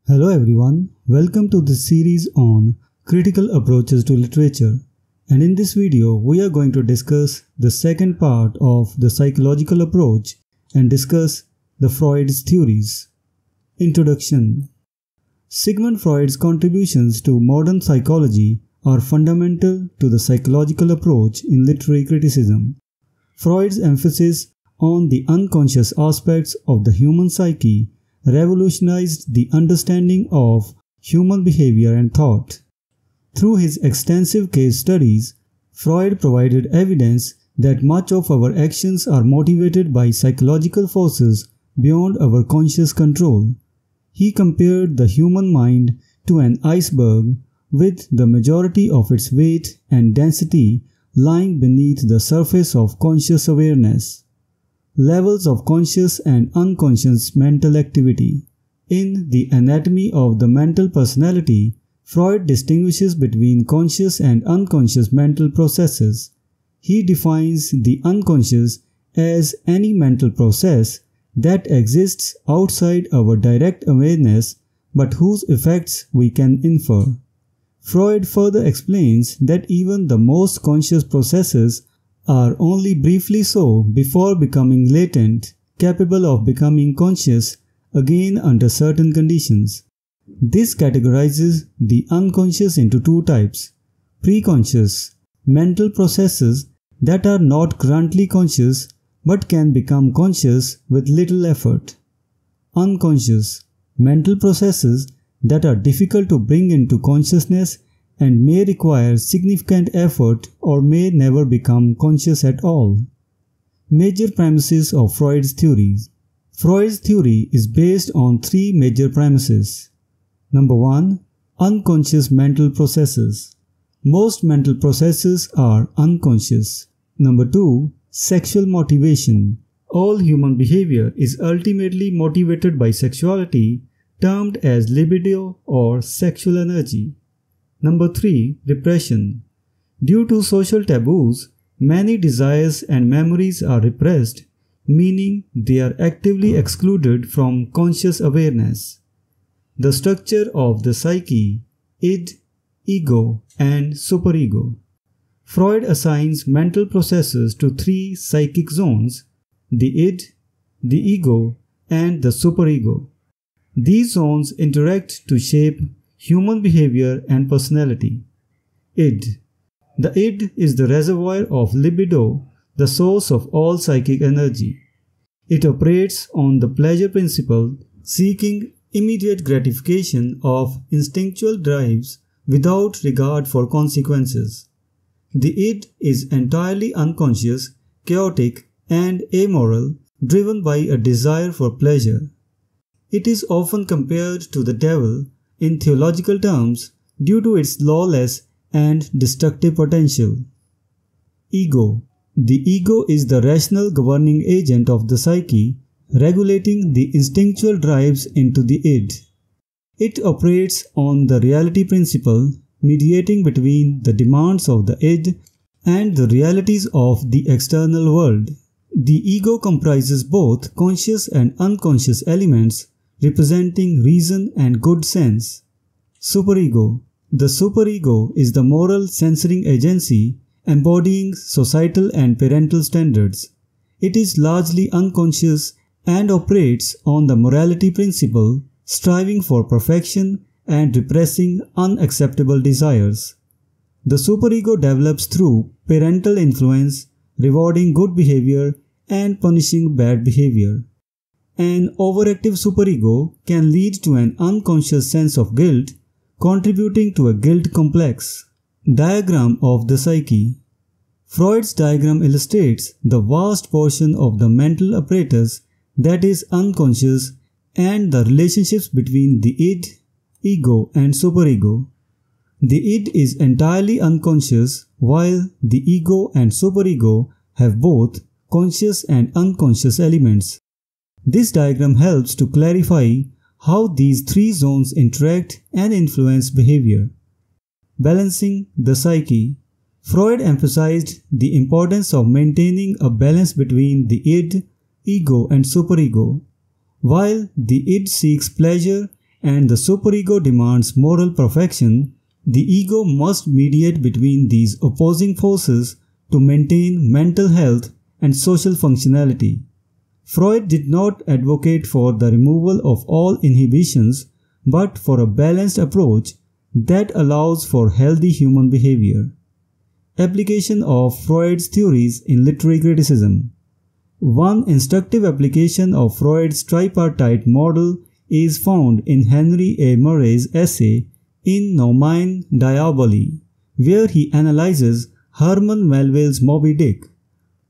Hello everyone, welcome to this series on critical approaches to literature. And in this video, we are going to discuss the second part of the psychological approach and discuss the Freud's theories. Introduction. Sigmund Freud's contributions to modern psychology are fundamental to the psychological approach in literary criticism. Freud's emphasis on the unconscious aspects of the human psyche revolutionized the understanding of human behavior and thought. Through his extensive case studies, Freud provided evidence that much of our actions are motivated by psychological forces beyond our conscious control. He compared the human mind to an iceberg, with the majority of its weight and density lying beneath the surface of conscious awareness. Levels of conscious and unconscious mental activity. In The Anatomy of the Mental Personality, Freud distinguishes between conscious and unconscious mental processes. He defines the unconscious as any mental process that exists outside our direct awareness but whose effects we can infer. Freud further explains that even the most conscious processes are only briefly so before becoming latent, capable of becoming conscious again under certain conditions. This categorizes the unconscious into two types: preconscious, mental processes that are not currently conscious but can become conscious with little effort; unconscious, mental processes that are difficult to bring into consciousness and may require significant effort or may never become conscious at all. Major premises of Freud's theories. Freud's theory is based on three major premises. Number 1. Unconscious mental processes. Most mental processes are unconscious. Number 2. Sexual motivation. All human behavior is ultimately motivated by sexuality, termed as libido or sexual energy. Number 3. Repression. Due to social taboos, many desires and memories are repressed, meaning they are actively excluded from conscious awareness. The structure of the psyche: id, ego, and superego. Freud assigns mental processes to three psychic zones: the id, the ego, and the superego. These zones interact to shape human behavior and personality. Id. The id is the reservoir of libido, the source of all psychic energy. It operates on the pleasure principle, seeking immediate gratification of instinctual drives without regard for consequences. The id is entirely unconscious, chaotic, and amoral, driven by a desire for pleasure. It is often compared to the devil in theological terms due to its lawless and destructive potential. Ego. The ego is the rational governing agent of the psyche, regulating the instinctual drives into the id. It operates on the reality principle, mediating between the demands of the id and the realities of the external world. The ego comprises both conscious and unconscious elements, representing reason and good sense. Superego. The superego is the moral censoring agency embodying societal and parental standards. It is largely unconscious and operates on the morality principle, striving for perfection and repressing unacceptable desires. The superego develops through parental influence, rewarding good behavior and punishing bad behavior. An overactive superego can lead to an unconscious sense of guilt, contributing to a guilt complex. Diagram of the psyche. Freud's diagram illustrates the vast portion of the mental apparatus that is unconscious and the relationships between the id, ego, and superego. The id is entirely unconscious, while the ego and superego have both conscious and unconscious elements. This diagram helps to clarify how these three zones interact and influence behavior. Balancing the psyche. Freud emphasized the importance of maintaining a balance between the id, ego, and superego. While the id seeks pleasure and the superego demands moral perfection, the ego must mediate between these opposing forces to maintain mental health and social functionality. Freud did not advocate for the removal of all inhibitions, but for a balanced approach that allows for healthy human behavior. Application of Freud's theories in literary criticism. One instructive application of Freud's tripartite model is found in Henry A. Murray's essay In Nomine Diaboli, where he analyzes Herman Melville's Moby Dick.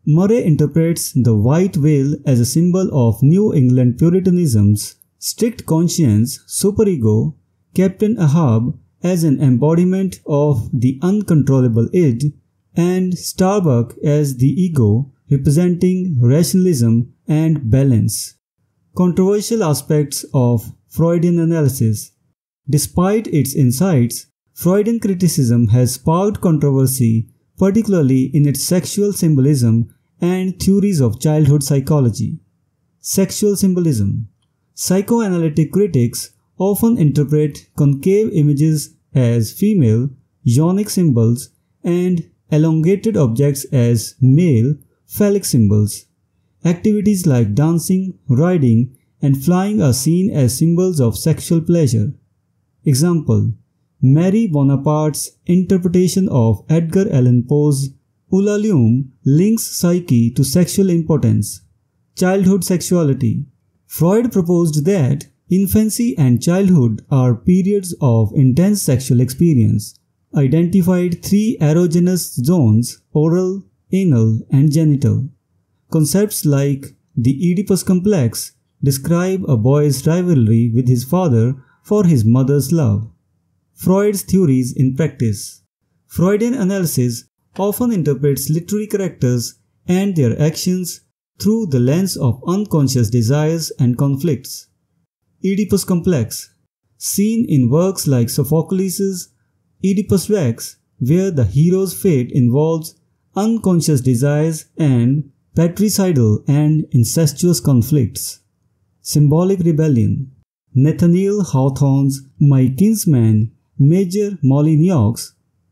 Murray interprets the white whale as a symbol of New England Puritanism's strict conscience, superego, Captain Ahab as an embodiment of the uncontrollable id, and Starbuck as the ego, representing rationalism and balance. Controversial aspects of Freudian analysis. Despite its insights, Freudian criticism has sparked controversy, particularly in its sexual symbolism and theories of childhood psychology. Sexual symbolism. Psychoanalytic critics often interpret concave images as female, yonic symbols, and elongated objects as male, phallic symbols. Activities like dancing, riding, and flying are seen as symbols of sexual pleasure. Example: Mary Bonaparte's interpretation of Edgar Allan Poe's Ulalume links psyche to sexual impotence. Childhood sexuality. Freud proposed that infancy and childhood are periods of intense sexual experience, identified three erogenous zones: oral, anal, and genital. Concepts like the Oedipus complex describe a boy's rivalry with his father for his mother's love. Freud's theories in practice. Freudian analysis often interprets literary characters and their actions through the lens of unconscious desires and conflicts. Oedipus complex. Seen in works like Sophocles' Oedipus Rex, where the hero's fate involves unconscious desires and patricidal and incestuous conflicts. Symbolic rebellion. Nathaniel Hawthorne's My Kinsman, Major Molyneux,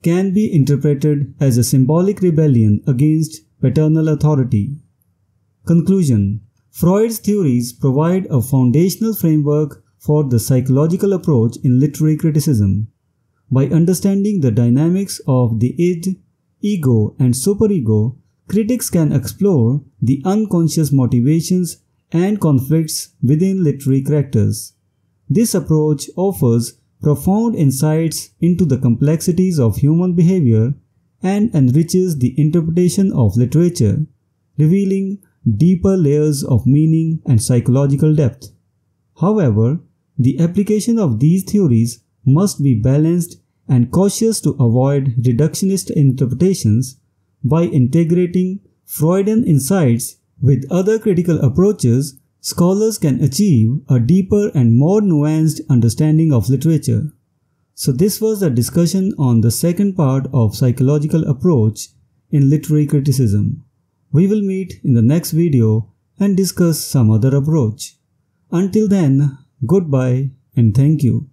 can be interpreted as a symbolic rebellion against paternal authority. Conclusion. Freud's theories provide a foundational framework for the psychological approach in literary criticism. By understanding the dynamics of the id, ego, and superego, critics can explore the unconscious motivations and conflicts within literary characters. This approach offers profound insights into the complexities of human behavior and enriches the interpretation of literature, revealing deeper layers of meaning and psychological depth. However, the application of these theories must be balanced and cautious to avoid reductionist interpretations. By integrating Freudian insights with other critical approaches, scholars can achieve a deeper and more nuanced understanding of literature. So this was a discussion on the second part of psychological approach in literary criticism. We will meet in the next video and discuss some other approach. Until then, goodbye and thank you.